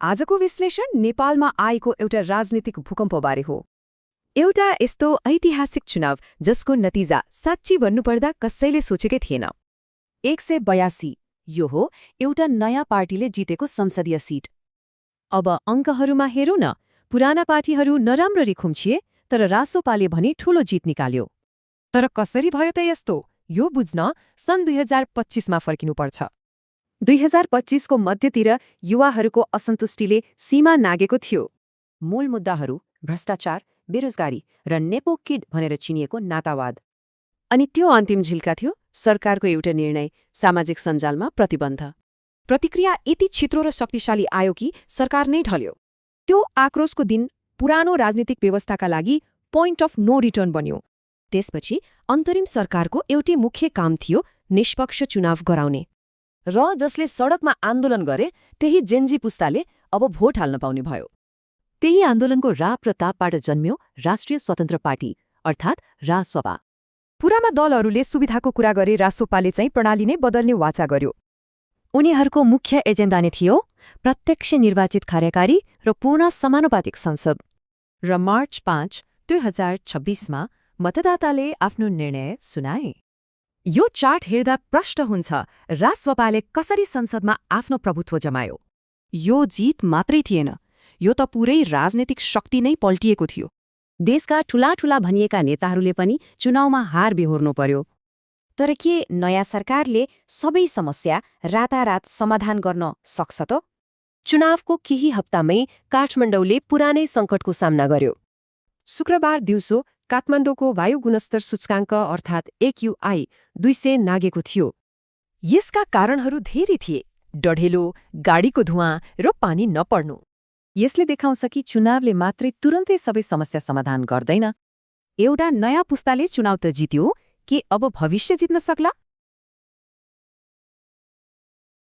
आजको विश्लेषण नेपालमा आएको एउटा राजनीतिक भूकम्पबारे हो। एउटा यस्तो ऐतिहासिक चुनाव जसको नतिजा साँच्ची भन्नुपर्दा कसैले सोचेकै थिएन। 182 यो हो एउटा नयाँ पार्टीले जितेको संसदीय सिट। अब अङ्कहरूमा हेरौँ न, पुराना पार्टीहरू नराम्ररी खुम्चिए तर रासोपाले भने ठूलो जित निकाल्यो। तर कसरी भयो त यस्तो? यो बुझ्न सन् 2025मा फर्किनुपर्छ। 2025 को मध्यतिर युवाहरूको असन्तुष्टिले सीमा नागेको थियो। मूल मुद्दाहरू भ्रष्टाचार, बेरोजगारी र नेपो किड भनेर चिनिएको नातावाद। अनि त्यो अन्तिम झिल्का थियो सरकारको एउटा निर्णय, सामाजिक सञ्जालमा प्रतिबन्ध। प्रतिक्रिया यति छित्रो र शक्तिशाली आयो कि सरकार नै ढल्यो। त्यो आक्रोशको दिन पुरानो राजनीतिक व्यवस्थाका लागि पोइन्ट अफ नो रिटर्न बन्यो। त्यसपछि अन्तरिम सरकारको एउटै मुख्य काम थियो निष्पक्ष चुनाव गराउने। र जसले सडकमा आन्दोलन गरे त्यही जेन्जी पुस्ताले अब भोट हाल्न पाउने भयो। त्यही आन्दोलनको राप र तापबाट जन्म्यो राष्ट्रिय स्वतन्त्र पार्टी अर्थात् रासपा। पुराना दलहरूले सुविधाको कुरा गरे रासोपाले चाहिँ प्रणाली नै बदल्ने वाचा गर्यो। उनीहरूको मुख्य एजेन्डा नै थियो प्रत्यक्ष निर्वाचित कार्यकारी र पूर्ण समानुपातिक संसद। र मार्च 5, 2026मा मतदाताले आफ्नो निर्णय सुनाए। यो चार्ट हेर्दा प्रष्ट हुन्छ रासपाले कसरी संसदमा आफ्नो प्रभुत्व जमायो। यो जित मात्रै थिएन, यो त पुरै राजनीतिक शक्ति नै पल्टिएको थियो। देशका ठूला भनिएका नेताहरूले पनि चुनावमा हार बेहोर्नु पर्यो। तर के नयाँ सरकारले सबै समस्या रातारात समाधान गर्न सक्छ त? चुनावको केही हप्तामै काठमाडौँले पुरानै सङ्कटको सामना गर्यो। शुक्रबार दिउँसो काठमाडौँको वायु गुणस्तर सूचकाङ्क अर्थात् AQI 200 नागेको थियो। यसका कारणहरू धेरै थिए, डढेलो, गाडीको धुवाँ र पानी नपर्नु। यसले देखाउँछ कि चुनावले मात्रै तुरन्तै सबै समस्या समाधान गर्दैन। एउटा नयाँ पुस्ताले चुनाव त जित्यो, के अब भविष्य जित्न सक्ला?